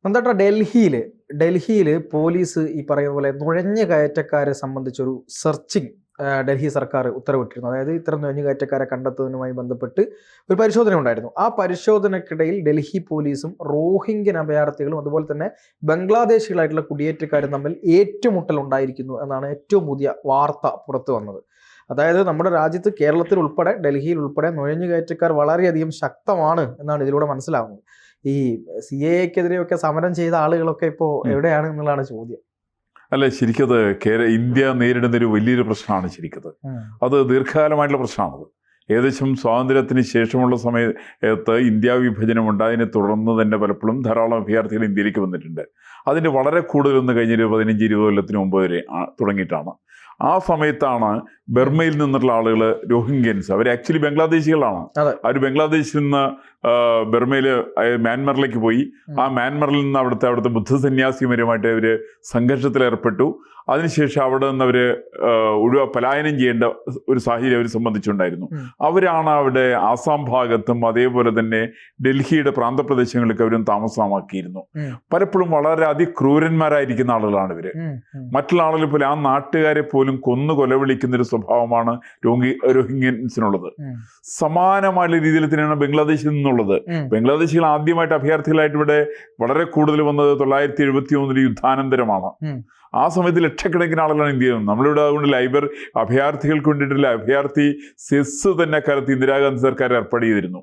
നന്ദേട്ടാ, ഡൽഹിയിൽ പോലീസ് ഈ പറയുന്ന പോലെ നുഴഞ്ഞു കയറ്റക്കാരെ സംബന്ധിച്ചൊരു സെർച്ചിങ് ഡൽഹി സർക്കാർ ഉത്തരവിട്ടിരുന്നു. അതായത് ഇത്തരം നുഴഞ്ഞു കയറ്റക്കാരെ കണ്ടെത്തുന്നതിനുമായി ബന്ധപ്പെട്ട് ഒരു പരിശോധന ഉണ്ടായിരുന്നു. ആ പരിശോധനയ്ക്കിടയിൽ ഡൽഹി പോലീസും റോഹിംഗ്യൻ അഭയാർത്ഥികളും അതുപോലെ തന്നെ ബംഗ്ലാദേശികളായിട്ടുള്ള കുടിയേറ്റക്കാരും തമ്മിൽ ഏറ്റുമുട്ടൽ ഉണ്ടായിരിക്കുന്നു എന്നാണ് ഏറ്റവും പുതിയ വാർത്ത പുറത്തു വന്നത്. അതായത് നമ്മുടെ രാജ്യത്ത് കേരളത്തിൽ ഉൾപ്പെടെ ഡൽഹിയിൽ ഉൾപ്പെടെ നുഴഞ്ഞു കയറ്റക്കാർ വളരെയധികം ശക്തമാണ് എന്നാണ് ഇതിലൂടെ മനസ്സിലാവുന്നത്. ഈ CAA-ക്കെതിരെയൊക്കെ സമരം ചെയ്ത ആളുകളൊക്കെ ഇപ്പോൾ എവിടെയാണ് എന്നുള്ളതാണ് ചോദ്യം. അല്ല, ശരിക്കത് ഇന്ത്യ നേരിടുന്ന ഒരു വലിയൊരു പ്രശ്നമാണ്. ശരിക്കത് അത് ദീർഘകാലമായിട്ടുള്ള പ്രശ്നമാണത്. ഏകദേശം സ്വാതന്ത്ര്യത്തിന് ശേഷമുള്ള സമയത്ത് ഇന്ത്യ വിഭജനം ഉണ്ടായതിനെ തുടർന്ന് തന്നെ പലപ്പോഴും ധാരാളം അഭയാർത്ഥികൾ ഇന്ത്യയിലേക്ക് വന്നിട്ടുണ്ട്. അതിൻ്റെ വളരെ കൂടുതലൊന്ന് കഴിഞ്ഞൊരു 15-20 കൊല്ലത്തിന് മുമ്പ് വരെ തുടങ്ങിയിട്ടാണ്. ആ സമയത്താണ് ബർമയിൽ നിന്നുള്ള ആളുകൾ, രോഹിംഗ്യൻസ്, അവർ ആക്ച്വലി ബംഗ്ലാദേശികളാണ്. അവർ ബംഗ്ലാദേശിൽ നിന്ന് ബർമയിൽ മ്യാൻമറിലേക്ക് പോയി. ആ മ്യാൻമറിൽ നിന്ന് അവിടുത്തെ ബുദ്ധസന്യാസിമാരുമായിട്ട് അവർ സംഘർഷത്തിൽ ഏർപ്പെട്ടു. അതിനുശേഷം അവിടെ നിന്ന് അവർ പലായനം ചെയ്യേണ്ട ഒരു സാഹചര്യം അവർ സംബന്ധിച്ചുണ്ടായിരുന്നു. അവരാണ് അവിടെ ആസാം ഭാഗത്തും അതേപോലെ തന്നെ ഡൽഹിയുടെ പ്രാന്തപ്രദേശങ്ങളിലൊക്കെ അവരും താമസമാക്കിയിരുന്നു. പലപ്പോഴും വളരെ അതിക്രൂരന്മാരായിരിക്കുന്ന ആളുകളാണ് ഇവര്. മറ്റുള്ള ആളുകൾ പോലെ ആ നാട്ടുകാരെ പോലും കൊന്നു കൊലവിളിക്കുന്ന ഒരു സ്വഭാവമാണ് രോഹിംഗ്യൻസിനുള്ളത്. സമാനമായ രീതിയിൽ തന്നെയാണ് ബംഗ്ലാദേശിൽ നിന്നുള്ളത്. ബംഗ്ലാദേശികൾ ആദ്യമായിട്ട് അഭയാർത്ഥികളായിട്ട് ഇവിടെ വളരെ കൂടുതൽ വന്നത് 1973 യുദ്ധാനന്തരമാണ്. ആ സമയത്ത് ലക്ഷക്കണക്കിന് ആളുകളാണ് ഇന്ത്യയിൽ. നമ്മളിവിടെ അതുകൊണ്ട് അഭയാർത്ഥികൾക്ക് വേണ്ടിയിട്ടുള്ള അഭയാർത്ഥി സെസ് തന്നെ കാലത്ത് ഇന്ദിരാഗാന്ധി സർക്കാർ ഏർപ്പെടുത്തിയിരുന്നു.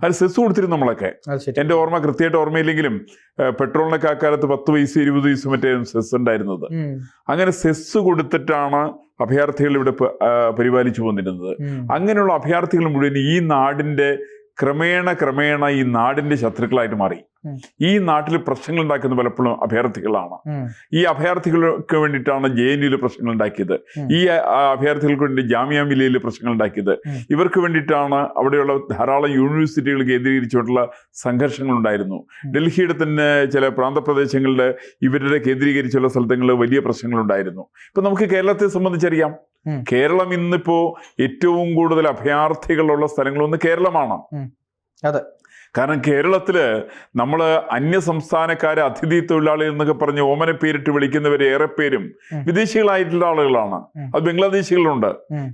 അത് സെസ് കൊടുത്തിരുന്നു നമ്മളൊക്കെ. എന്റെ ഓർമ്മ കൃത്യമായിട്ട് ഓർമ്മയില്ലെങ്കിലും പെട്രോളിനൊക്കെ ആ കാലത്ത് 10 പൈസ 20 പൈസ മറ്റേ സെസ് ഉണ്ടായിരുന്നത്. അങ്ങനെ സെസ് കൊടുത്തിട്ടാണ് അഭയാർത്ഥികൾ ഇവിടെ പരിപാലിച്ചു പോന്നിരുന്നത്. അങ്ങനെയുള്ള അഭയാർത്ഥികൾ മുഴുവൻ ഈ നാടിന്റെ ക്രമേണ ഈ നാടിന്റെ ശത്രുക്കളായിട്ട് മാറി. ഈ നാട്ടിൽ പ്രശ്നങ്ങൾ ഉണ്ടാക്കുന്ന പലപ്പോഴും അഭയാർത്ഥികളാണ്. ഈ അഭയാർത്ഥികൾക്ക് വേണ്ടിയിട്ടാണ് JNUവിൽ പ്രശ്നങ്ങൾ ഉണ്ടാക്കിയത്. ഈ അഭയാർത്ഥികൾക്ക് വേണ്ടി ജാമിയ മില്ലയിൽ പ്രശ്നങ്ങൾ ഉണ്ടാക്കിയത്. ഇവർക്ക് വേണ്ടിയിട്ടാണ് അവിടെയുള്ള ധാരാളം യൂണിവേഴ്സിറ്റികൾ കേന്ദ്രീകരിച്ചുകൊണ്ടുള്ള സംഘർഷങ്ങൾ ഉണ്ടായിരുന്നു. ഡൽഹിയുടെ തന്നെ ചില പ്രാന്തപ്രദേശങ്ങളിലെ ഇവരുടെ കേന്ദ്രീകരിച്ചുള്ള സ്ഥലങ്ങളിൽ വലിയ പ്രശ്നങ്ങൾ ഉണ്ടായിരുന്നു. ഇപ്പൊ നമുക്ക് കേരളത്തെ സംബന്ധിച്ചറിയാം. കേരളം ഇന്നിപ്പോ ഏറ്റവും കൂടുതൽ അഭയാർത്ഥികളുള്ള സ്ഥലങ്ങളൊന്ന് കേരളമാണ്. അതെ, കാരണം കേരളത്തില് നമ്മൾ അന്യ സംസ്ഥാനക്കാരെ അതിഥി തൊഴിലാളികൾ എന്നൊക്കെ പറഞ്ഞ് ഓമന പേരിട്ട് വിളിക്കുന്നവർ ഏറെ പേരും വിദേശികളായിട്ടുള്ള ആളുകളാണ്. അത് ബംഗ്ലാദേശികളുണ്ട്.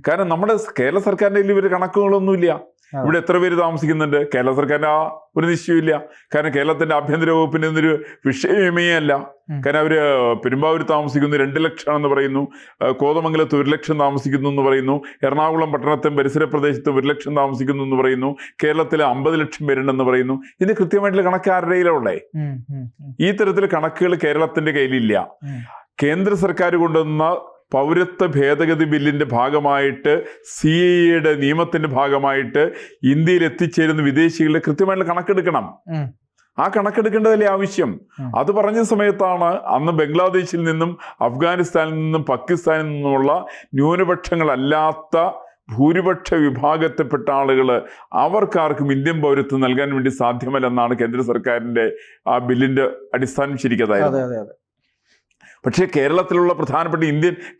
കാരണം നമ്മുടെ കേരള സർക്കാരിന്റെ ഇവര് കണക്കുകളൊന്നുമില്ല. ഇവിടെ എത്ര പേര് താമസിക്കുന്നുണ്ട് കേരള സർക്കാരിന്റെ ആ ഒരു നിശ്ചയമില്ല. കാരണം കേരളത്തിന്റെ ആഭ്യന്തര വകുപ്പിന്റെ ഒന്നൊരു വിഷയമേ അല്ല. കാരണം അവര് പെരുമ്പാവൂർ താമസിക്കുന്നു 2 ലക്ഷമാണെന്ന് പറയുന്നു. കോതമംഗലത്ത് 1 ലക്ഷം താമസിക്കുന്നു എന്ന് പറയുന്നു. എറണാകുളം പട്ടണത്തും പരിസര പ്രദേശത്തും 1 ലക്ഷം താമസിക്കുന്നു എന്ന് പറയുന്നു. കേരളത്തിൽ 50 ലക്ഷം പേരുണ്ടെന്ന് പറയുന്നു. ഇതിന് കൃത്യമായിട്ടുള്ള കണക്ക് ആരുടെ കയ്യിലുള്ളേ? ഈ തരത്തിലുള്ള കണക്കുകൾ കേരളത്തിന്റെ കയ്യിലില്ല. കേന്ദ്ര സർക്കാർ കൊണ്ടുവന്ന പൗരത്വ ഭേദഗതി ബില്ലിന്റെ ഭാഗമായിട്ട് CAA-യുടെ നിയമത്തിന്റെ ഭാഗമായിട്ട് ഇന്ത്യയിൽ എത്തിച്ചേരുന്ന വിദേശികളുടെ കൃത്യമായിട്ടുള്ള കണക്കെടുക്കണം. ആ കണക്കെടുക്കേണ്ടതല്ലേ ആവശ്യം? അത് പറഞ്ഞ സമയത്താണ് അന്ന് ബംഗ്ലാദേശിൽ നിന്നും അഫ്ഗാനിസ്ഥാനിൽ നിന്നും പാകിസ്ഥാനിൽ നിന്നുമുള്ള ന്യൂനപക്ഷങ്ങളല്ലാത്ത ഭൂരിപക്ഷ വിഭാഗത്തിൽപ്പെട്ട ആളുകൾ അവർക്കാർക്കും ഇന്ത്യൻ പൗരത്വം നൽകാൻ വേണ്ടി സാധ്യമല്ലെന്നാണ് കേന്ദ്ര സർക്കാരിന്റെ ആ ബില്ലിന്റെ അടിസ്ഥാനം ശരിക്കതായത്. പക്ഷേ കേരളത്തിലുള്ള പ്രധാനപ്പെട്ട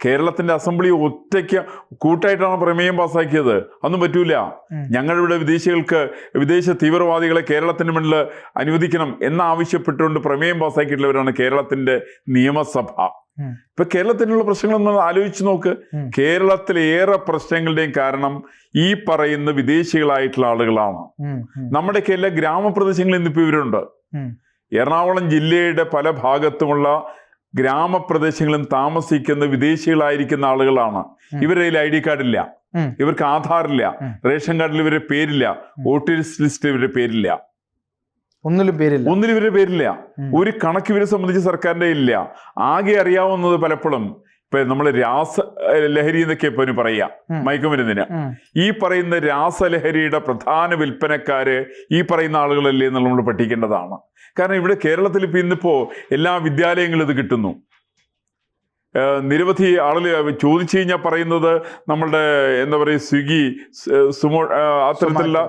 കേരളത്തിന്റെ അസംബ്ലി ഒറ്റയ്ക്ക് കൂട്ടായിട്ടാണ് പ്രമേയം പാസ്സാക്കിയത്. അതൊന്നും പറ്റൂല. ഞങ്ങളിവിടെ വിദേശ തീവ്രവാദികളെ കേരളത്തിന് മുന്നിൽ അനുവദിക്കണം എന്നാവശ്യപ്പെട്ടുകൊണ്ട് പ്രമേയം പാസ്സാക്കിയിട്ടുള്ളവരാണ് കേരളത്തിന്റെ നിയമസഭ. ഇപ്പൊ കേരളത്തിനുള്ള പ്രശ്നങ്ങളൊന്നും ആലോചിച്ച് നോക്ക്. കേരളത്തിലെ ഏറെ പ്രശ്നങ്ങളുടെയും കാരണം ഈ പറയുന്ന വിദേശികളായിട്ടുള്ള ആളുകളാണ്. നമ്മുടെ കേരള ഗ്രാമപ്രദേശങ്ങളിൽ ഇന്നിപ്പോ ഇവരുണ്ട്. എറണാകുളം ജില്ലയുടെ പല ഭാഗത്തുമുള്ള ഗ്രാമപ്രദേശങ്ങളും താമസിക്കുന്ന വിദേശികളായിരിക്കുന്ന ആളുകളാണ്. ഇവരുടെ കയ്യിൽ ID കാർഡില്ല, ഇവർക്ക് ആധാറില്ല, റേഷൻ കാർഡിൽ ഇവരുടെ പേരില്ല, വോട്ടേഴ്സ് ലിസ്റ്റ് ഇവരുടെ പേരില്ല, ഒന്നിലും ഇവരുടെ പേരില്ല. ഒരു കണക്ക് ഇവരെ സംബന്ധിച്ച് സർക്കാരിന്റെ ഇല്ല. ആകെ അറിയാവുന്നത് പലപ്പോഴും ഇപ്പൊ നമ്മള് രാസലഹരി എന്നൊക്കെ ഇപ്പൊ പറയാ, മയക്കുമരുന്നിന്. ഈ പറയുന്ന രാസലഹരിയുടെ പ്രധാന വിൽപ്പനക്കാര് ഈ പറയുന്ന ആളുകളല്ലേ എന്ന് നമ്മൾ പഠിക്കേണ്ടതാണ്. കാരണം ഇവിടെ കേരളത്തിൽ ഇപ്പൊ ഇന്നിപ്പോ എല്ലാ വിദ്യാലയങ്ങളും ഇത് കിട്ടുന്നു. നിരവധി ആളുകൾ ചോദിച്ചു കഴിഞ്ഞാൽ പറയുന്നത് നമ്മളുടെ എന്താ പറയുക സ്വിഗ്ഗി, സുമോ അത്തരത്തിലുള്ള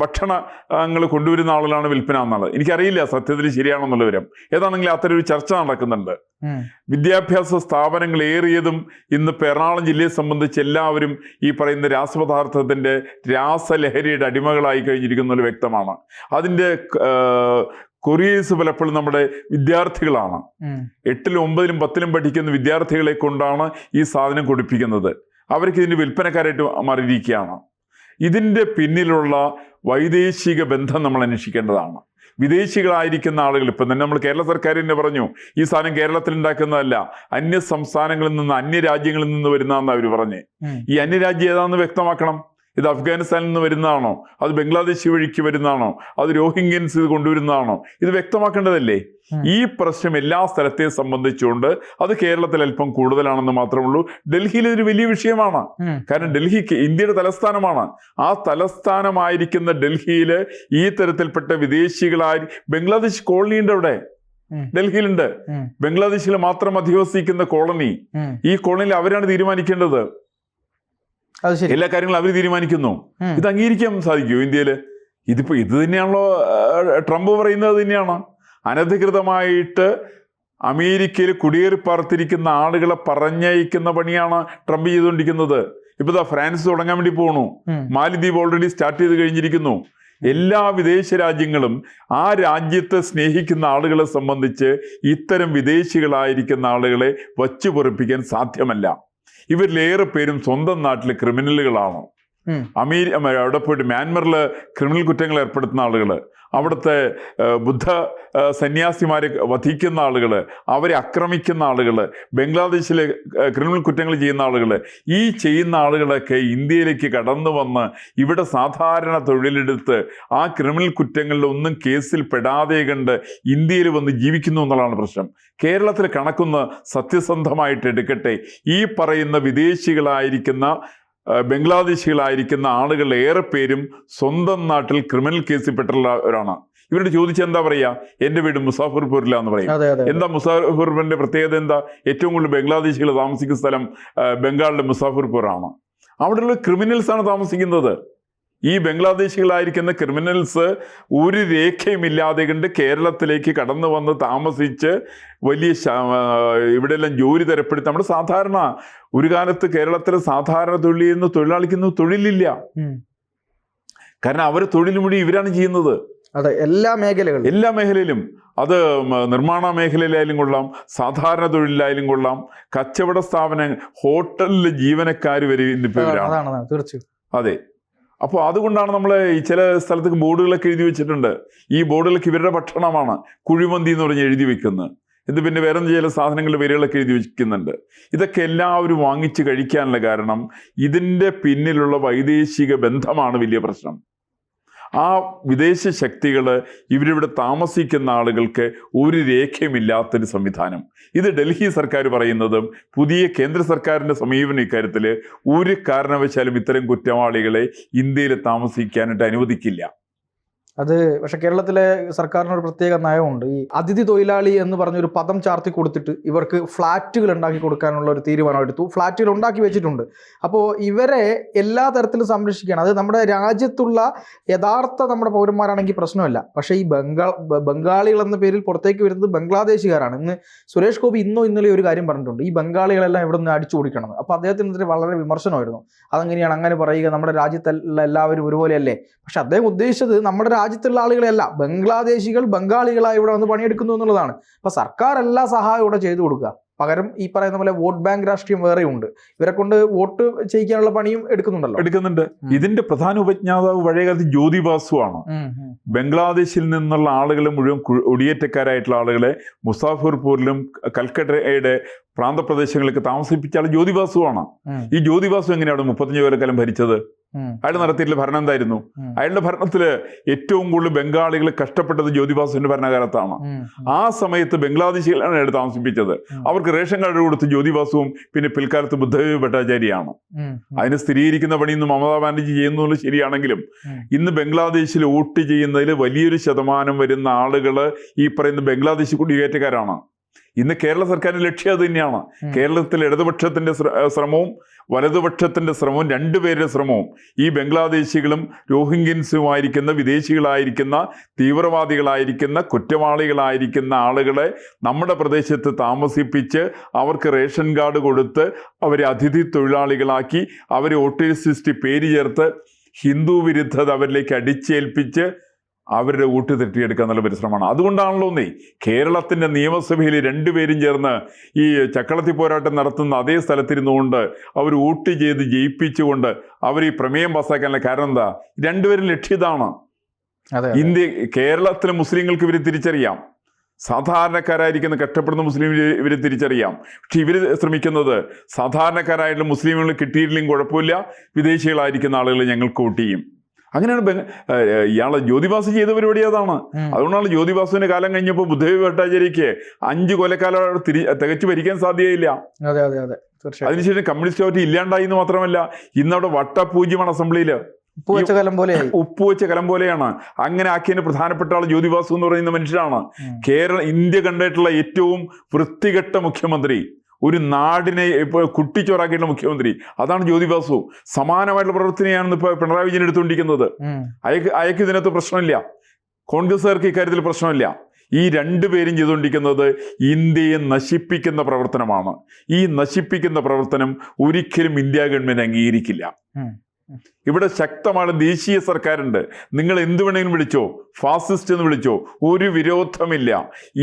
ഭക്ഷണങ്ങൾ കൊണ്ടുവരുന്ന ആളുകളാണ് വിൽപ്പന എന്നുള്ളത്. എനിക്കറിയില്ല സത്യത്തിൽ ശരിയാണെന്നുള്ള വിവരം. ഏതാണെങ്കിലും അത്തരം ഒരു ചർച്ച നടക്കുന്നുണ്ട്. വിദ്യാഭ്യാസ സ്ഥാപനങ്ങൾ ഏറിയതും ഇന്നിപ്പോൾ എറണാകുളം ജില്ലയെ സംബന്ധിച്ച് എല്ലാവരും ഈ പറയുന്ന രാസപദാർത്ഥത്തിന്റെ രാസലഹരിയുടെ അടിമകളായി കഴിഞ്ഞിരിക്കുന്നത് വ്യക്തമാണ്. അതിൻ്റെ കൊറിയേഴ്സ് പലപ്പോഴും നമ്മുടെ വിദ്യാർത്ഥികളാണ്. 8ലും 9ലും 10ലും പഠിക്കുന്ന വിദ്യാർത്ഥികളെ കൊണ്ടാണ് ഈ സാധനം കൊടുപ്പിക്കുന്നത്. അവർക്ക് ഇതിൻ്റെ വിൽപ്പനക്കാരായിട്ട് മാറിയിരിക്കുകയാണ്. ഇതിൻ്റെ പിന്നിലുള്ള വൈദേശിക ബന്ധം നമ്മൾ അന്വേഷിക്കേണ്ടതാണ്. വിദേശികളായിരിക്കുന്ന ആളുകൾ, ഇപ്പം തന്നെ നമ്മൾ കേരള സർക്കാർ തന്നെ പറഞ്ഞു, ഈ സാധനം കേരളത്തിൽ ഉണ്ടാക്കുന്നതല്ല, അന്യ സംസ്ഥാനങ്ങളിൽ നിന്ന്, അന്യ രാജ്യങ്ങളിൽ നിന്ന് വരുന്നതെന്ന് അവർ പറഞ്ഞേ. ഈ അന്യരാജ്യം ഏതാണെന്ന് വ്യക്തമാക്കണം. ഇത് അഫ്ഗാനിസ്ഥാനിൽ നിന്ന് വരുന്നതാണോ, അത് ബംഗ്ലാദേശ് വഴിക്ക് വരുന്നതാണോ, അത് രോഹിംഗ്യൻസ് ഇത് കൊണ്ടുവരുന്നതാണോ, ഇത് വ്യക്തമാക്കേണ്ടതല്ലേ. ഈ പ്രശ്നം എല്ലാ സ്ഥലത്തെയും സംബന്ധിച്ചുകൊണ്ട് അത് കേരളത്തിൽ അല്പം കൂടുതലാണെന്ന് മാത്രമേ ഉള്ളൂ. ഡൽഹിയിൽ ഇതൊരു വലിയ വിഷയമാണ്. കാരണം ഡൽഹി ഇന്ത്യയുടെ തലസ്ഥാനമാണ്. ആ തലസ്ഥാനമായിരിക്കുന്ന ഡൽഹിയിൽ ഈ തരത്തിൽപ്പെട്ട വിദേശികളായി, ബംഗ്ലാദേശ് കോളനി ഉണ്ട് അവിടെ, ഡൽഹിയിലുണ്ട്. ബംഗ്ലാദേശിൽ മാത്രം അധിവസിക്കുന്ന കോളനി. ഈ കോളനിയിൽ അവരാണ് തീരുമാനിക്കേണ്ടത്. എല്ലാ കാര്യങ്ങളും അവർ തീരുമാനിക്കുന്നു. ഇത് അംഗീകരിക്കാൻ സാധിക്കുമോ ഇന്ത്യയില്? ഇത് തന്നെയാണല്ലോ ട്രംപ് പറയുന്നത്. തന്നെയാണ് അനധികൃതമായിട്ട് അമേരിക്കയിൽ കുടിയേറി പാർത്തിരിക്കുന്ന ആളുകളെ പറഞ്ഞയക്കുന്ന പണിയാണ് ട്രംപ് ചെയ്തുകൊണ്ടിരിക്കുന്നത്. ഇപ്പൊ ഫ്രാൻസ് തുടങ്ങാൻ വേണ്ടി പോകണു. മാലിദ്വീപ് ഓൾറെഡി സ്റ്റാർട്ട് ചെയ്ത് കഴിഞ്ഞിരിക്കുന്നു. എല്ലാ വിദേശ രാജ്യങ്ങളും ആ രാജ്യത്തെ സ്നേഹിക്കുന്ന ആളുകളെ സംബന്ധിച്ച് ഇത്തരം വിദേശികളായിരിക്കുന്ന ആളുകളെ വച്ചു പൊറിപ്പിക്കാൻ സാധ്യമല്ല. ഇവരിലേറെ പേരും സ്വന്തം നാട്ടിലെ ക്രിമിനലുകളാണ്. അവിടെ പോയിട്ട് മ്യാൻമറിൽ ക്രിമിനൽ കുറ്റങ്ങൾ ഏർപ്പെടുത്തുന്ന ആളുകൾ, അവിടുത്തെ ബുദ്ധ സന്യാസിമാരെ വധിക്കുന്ന ആളുകൾ, അവരെ ആക്രമിക്കുന്ന ആളുകൾ, ബംഗ്ലാദേശിലെ ക്രിമിനൽ കുറ്റങ്ങൾ ചെയ്യുന്ന ആളുകൾ, ഈ ചെയ്യുന്ന ആളുകളൊക്കെ ഇന്ത്യയിലേക്ക് കടന്നു വന്ന് ഇവിടെ സാധാരണ തൊഴിലെടുത്ത് ആ ക്രിമിനൽ കുറ്റങ്ങളിലൊന്നും കേസിൽ പെടാതെ കണ്ട് ഇന്ത്യയിൽ വന്ന് ജീവിക്കുന്നു എന്നുള്ളതാണ് പ്രശ്നം. കേരളത്തിൽ കണക്കൊന്ന് സത്യസന്ധമായിട്ട് എടുക്കട്ടെ. ഈ പറയുന്ന വിദേശികളായിരിക്കുന്ന ബംഗ്ലാദേശികളായിരിക്കുന്ന ആളുകൾ ഏറെ പേരും സ്വന്തം നാട്ടിൽ ക്രിമിനൽ കേസിൽ പെട്ടുള്ളവരാണ്. ഇവരോട് ചോദിച്ചാൽ എന്താ പറയാ? എൻ്റെ വീട് മുസാഫർപൂരിലാന്ന് പറയും. എന്താ മുസാഫർപൂരിന്റെ പ്രത്യേകത എന്താ? ഏറ്റവും കൂടുതൽ ബംഗ്ലാദേശികൾ താമസിക്കുന്ന സ്ഥലം ബംഗാളിലെ മുസാഫർപൂറാണ്. അവിടെയുള്ള ക്രിമിനൽസ് ആണ് താമസിക്കുന്നത്. ഈ ബംഗ്ലാദേശികളായിരിക്കുന്ന ക്രിമിനൽസ് ഒരു രേഖയുമില്ലാതെ കണ്ട് കേരളത്തിലേക്ക് കടന്നു വന്ന് താമസിച്ച് വലിയ ഇവിടെയെല്ലാം ജോലി തരപ്പെടുത്തി. നമ്മുടെ സാധാരണ ഒരു കാലത്ത് കേരളത്തിലെ സാധാരണ തൊഴിൽ ചെയ്യുന്ന തൊഴിലാളിക്കൊന്നും തൊഴിലില്ല. കാരണം അവർ തൊഴിൽ മുഴുവൻ ഇവരാണ് ചെയ്യുന്നത്. അതെ, എല്ലാ മേഖലയിലും. അത് നിർമ്മാണ മേഖലയിലായാലും കൊള്ളാം, സാധാരണ തൊഴിലായാലും കൊള്ളാം, കച്ചവട സ്ഥാപനം, ഹോട്ടലിലെ ജീവനക്കാർ വരെ ഇവരാണ്. തീർച്ചയായും. അതെ. അപ്പോൾ അതുകൊണ്ടാണ് നമ്മൾ ഈ ചില സ്ഥലത്തേക്ക് ബോർഡുകളൊക്കെ എഴുതി വെച്ചിട്ടുണ്ട്. ഈ ബോർഡുകളൊക്കെ ഇവരുടെ ഭക്ഷണമാണ്, കുഴിമന്തി എന്ന് പറഞ്ഞ് എഴുതി വെക്കുന്നത്. ഇത് പിന്നെ വേറെ ചില സാധനങ്ങളുടെ പേരുകളൊക്കെ എഴുതി വെക്കുന്നുണ്ട്. ഇതൊക്കെ എല്ലാവരും വാങ്ങിച്ച് കഴിക്കാനുള്ള കാരണം ഇതിൻ്റെ പിന്നിലുള്ള വൈദേശിക ബന്ധമാണ് വലിയ പ്രശ്നം. ആ വിദേശ ശക്തികൾ ഇവരിവിടെ താമസിക്കുന്ന ആളുകൾക്ക് ഒരു രേഖയുമില്ലാത്തൊരു സംവിധാനം. ഇത് ഡൽഹി സർക്കാർ പറയുന്നതും പുതിയ കേന്ദ്ര സർക്കാരിൻ്റെ സമീപനം ഇക്കാര്യത്തിൽ ഒരു കാരണവശാലും ഇത്തരം കുറ്റവാളികളെ ഇന്ത്യയിൽ താമസിക്കാനായിട്ട് അനുവദിക്കില്ല. അത് പക്ഷെ കേരളത്തിലെ സർക്കാരിന് ഒരു പ്രത്യേക നയമുണ്ട്. ഈ അതിഥി തൊഴിലാളി എന്ന് പറഞ്ഞൊരു പദം ചാർത്തി കൊടുത്തിട്ട് ഇവർക്ക് ഫ്ലാറ്റുകൾ ഉണ്ടാക്കി കൊടുക്കാനുള്ള ഒരു തീരുമാനം എടുത്തു. ഫ്ലാറ്റുകൾ ഉണ്ടാക്കി വെച്ചിട്ടുണ്ട്. അപ്പോൾ ഇവരെ എല്ലാ തരത്തിലും സംരക്ഷിക്കുകയാണ്. അത് നമ്മുടെ രാജ്യത്തുള്ള യഥാർത്ഥ നമ്മുടെ പൗരന്മാരാണെങ്കിൽ പ്രശ്നമല്ല. പക്ഷേ ഈ ബംഗാളികൾ എന്ന പേരിൽ പുറത്തേക്ക് വരുന്നത് ബംഗ്ലാദേശുകാരാണ്. ഇന്ന് സുരേഷ് ഗോപി ഇന്നലെ ഒരു കാര്യം പറഞ്ഞിട്ടുണ്ട്, ഈ ബംഗാളികളെല്ലാം ഇവിടെ നിന്ന് അടിച്ചു ഓടിക്കണം. അപ്പോൾ അദ്ദേഹത്തിനെതിരെ വളരെ വിമർശനമായിരുന്നു. അതെങ്ങനെയാണ് അങ്ങനെ പറയുക, നമ്മുടെ രാജ്യത്തുള്ള എല്ലാവരും ഒരുപോലെയല്ലേ? പക്ഷെ അദ്ദേഹം ഉദ്ദേശിച്ചത് നമ്മുടെ രാജ്യത്തുള്ള ആളുകളെയല്ല, ബംഗ്ലാദേശികൾ ബംഗാളികളായി ഇവിടെ വന്ന് പണിയെടുക്കുന്നു എന്നുള്ളതാണ്. അപ്പൊ സർക്കാർ എല്ലാ സഹായവും ഇവിടെ ചെയ്തു കൊടുക്കുക. പകരം ഈ പറയുന്ന പോലെ വോട്ട് ബാങ്ക് രാഷ്ട്രീയം വേറെയുണ്ട്. ഇവരെ കൊണ്ട് വോട്ട് ചെയ്യിക്കാനുള്ള പണിയും എടുക്കുന്നുണ്ട്. ഇതിന്റെ പ്രധാന ഉപജ്ഞാതാവ് പഴയകാലത്ത് ജ്യോതി ബാസുവാണ്. ബംഗ്ലാദേശിൽ നിന്നുള്ള ആളുകളെ മുഴുവൻ കുടിയേറ്റക്കാരായിട്ടുള്ള ആളുകളെ മുസാഫർപൂരിലും കൽക്കട്ടയുടെ പ്രാന്തപ്രദേശങ്ങളിലേക്ക് താമസിപ്പിച്ച ആൾ ജ്യോതി ബാസുവാണ്. ഈ ജ്യോതി ബാസു എങ്ങനെയാണ് 35 കൊല്ലക്കാലം ഭരിച്ചത്? അയാൾ നടത്തിയിട്ടുള്ള ഭരണം എന്തായിരുന്നു? അയാളുടെ ഭരണത്തില് ഏറ്റവും കൂടുതൽ ബംഗാളികൾ കഷ്ടപ്പെട്ടത് ജ്യോതി ബാസുവിന്റെ ഭരണകാലത്താണ്. ആ സമയത്ത് ബംഗ്ലാദേശികളാണ് അയാൾ താമസിപ്പിച്ചത്. അവർക്ക് റേഷൻ കാർഡ് കൊടുത്ത് ജ്യോതി ബാസുവും പിന്നെ പിൽക്കാലത്ത് ബുദ്ധദേവ് ഭട്ടാചാര്യയാണ്. അതിന് സ്ഥിരീകരിക്കുന്ന പണി ഇന്ന് മമതാ ബാനർജി ചെയ്യുന്നത് ശരിയാണെങ്കിലും ഇന്ന് ബംഗ്ലാദേശിൽ വോട്ട് ചെയ്യുന്നതിൽ വലിയൊരു ശതമാനം വരുന്ന ആളുകൾ ഈ പറയുന്ന ബംഗ്ലാദേശ് കുടിയേറ്റക്കാരാണ്. ഇന്ന് കേരള സർക്കാരിന്റെ ലക്ഷ്യം അത് തന്നെയാണ്. കേരളത്തിൽ ഇടതുപക്ഷത്തിന്റെ ശ്രമവും വലതുപക്ഷത്തിന്റെ ശ്രമവും രണ്ടുപേരുടെ ശ്രമവും ഈ ബംഗ്ലാദേശികളും രോഹിംഗ്യൻസുമായിരിക്കുന്ന വിദേശികളായിരിക്കുന്ന തീവ്രവാദികളായിരിക്കുന്ന കുറ്റവാളികളായിരിക്കുന്ന ആളുകളെ നമ്മുടെ പ്രദേശത്ത് താമസിപ്പിച്ച് അവർക്ക് റേഷൻ കാർഡ് കൊടുത്ത് അവരെ അതിഥി തൊഴിലാളികളാക്കി അവരെ വോട്ടേഴ്സ് ലിസ്റ്റ് പേര് ചേർത്ത് ഹിന്ദു വിരുദ്ധത അവരിലേക്ക് അടിച്ചേൽപ്പിച്ച് അവരുടെ വോട്ട് തട്ടിയെടുക്കുക എന്നുള്ള പരിശ്രമമാണ്. അതുകൊണ്ടാണല്ലോ കേരളത്തിൻ്റെ നിയമസഭയിൽ രണ്ടുപേരും ചേർന്ന് ഈ ചക്കളത്തി പോരാട്ടം നടത്തുന്ന അതേ സ്ഥലത്തിരുന്നുകൊണ്ട് അവർ വോട്ട് ചെയ്ത് ജയിപ്പിച്ചുകൊണ്ട് അവർ ഈ പ്രമേയം പാസ്സാക്കാനുള്ള കാരണം എന്താ? രണ്ടുപേരും ലക്ഷ്യതാണ്. കേരളത്തിലെ മുസ്ലിങ്ങൾക്ക് ഇവർ തിരിച്ചറിയാം, സാധാരണക്കാരായിരിക്കുന്ന കഷ്ടപ്പെടുന്ന മുസ്ലിം ഇവർ തിരിച്ചറിയാം. പക്ഷെ ഇവർ ശ്രമിക്കുന്നത് സാധാരണക്കാരായിട്ടുള്ള മുസ്ലിമുകൾ കിട്ടിയിട്ടില്ലെങ്കിൽ കുഴപ്പമില്ല, വിദേശികളായിരിക്കുന്ന ആളുകൾ ഞങ്ങൾക്ക് വോട്ട് ചെയ്യും. അങ്ങനെയാണ് ഇയാളെ ജ്യോതിബാസു ചെയ്ത പരിപാടി അതാണ്. അതുകൊണ്ടാണ് ജ്യോതിബാസുവിന്റെ കാലം കഴിഞ്ഞപ്പോൾ ബുദ്ധദേവ് ഭട്ടാചാര്യക്ക് 5 കൊല്ലക്കാലം തികച്ചു ഭരിക്കാൻ സാധ്യതയില്ല. അതിനുശേഷം കമ്മ്യൂണിസ്റ്റ് പാർട്ടി ഇല്ലാണ്ടായി എന്ന് മാത്രമല്ല, ഇന്നവിടെ വട്ടപൂജ്യമാണ് അസംബ്ലിയിൽ. ഉപ്പ് വെച്ച കലം പോലെയാണ്. അങ്ങനെ ആക്കിയതിന് പ്രധാനപ്പെട്ട ആൾ ജ്യോതിബാസു എന്ന് പറയുന്ന മനുഷ്യനാണ്. ഇന്ത്യ കണ്ടിട്ടുള്ള ഏറ്റവും വൃത്തികെട്ട മുഖ്യമന്ത്രി, ഒരു നാടിനെ ഇപ്പോൾ കുട്ടിച്ചോറാക്കിയിട്ടുള്ള മുഖ്യമന്ത്രി, അതാണ് ജ്യോതിബാസു. സമാനമായിട്ടുള്ള പ്രവർത്തനയാണ് ഇപ്പോൾ പിണറായി വിജയൻ എടുത്തുകൊണ്ടിരിക്കുന്നത്. അയക്ക് ഇതിനകത്ത് പ്രശ്നമില്ല, കോൺഗ്രസ്സുകാർക്ക് ഇക്കാര്യത്തിൽ പ്രശ്നമില്ല. ഈ രണ്ടുപേരും ചെയ്തുകൊണ്ടിരിക്കുന്നത് ഇന്ത്യയെ നശിപ്പിക്കുന്ന പ്രവർത്തനമാണ്. ഈ നശിപ്പിക്കുന്ന പ്രവർത്തനം ഒരിക്കലും ഇന്ത്യ ഗവൺമെന്റ് അംഗീകരിക്കില്ല. ഇവിടെ ശക്തമായ ദേശീയ സർക്കാരുണ്ട്. നിങ്ങൾ എന്ത് വേണമെങ്കിലും വിളിച്ചോ, ഫാസിസ്റ്റ് എന്ന് വിളിച്ചോ, ഒരു വിരോധമില്ല.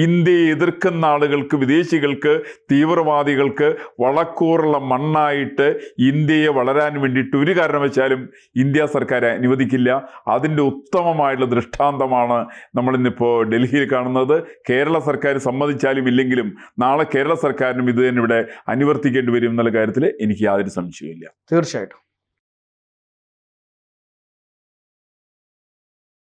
ഇന്ത്യയെ എതിർക്കുന്ന ആളുകൾക്ക്, വിദേശികൾക്ക്, തീവ്രവാദികൾക്ക് വളക്കൂറുള്ള മണ്ണായിട്ട് ഇന്ത്യയെ വളരാൻ വേണ്ടിയിട്ട് ഒരു കാരണവശാലും ഇന്ത്യ സർക്കാർ അനുവദിക്കില്ല. അതിൻ്റെ ഉത്തമമായിട്ടുള്ള ദൃഷ്ടാന്തമാണ് നമ്മളിന്നിപ്പോൾ ഡൽഹിയിൽ കാണുന്നത്. കേരള സർക്കാർ സമ്മതിച്ചാലും ഇല്ലെങ്കിലും നാളെ കേരള സർക്കാരിനും ഇത് തന്നെ ഇവിടെ അനുവർത്തിക്കേണ്ടി വരും എന്നുള്ള കാര്യത്തിൽ എനിക്ക് യാതൊരു സംശയമില്ല. തീർച്ചയായിട്ടും.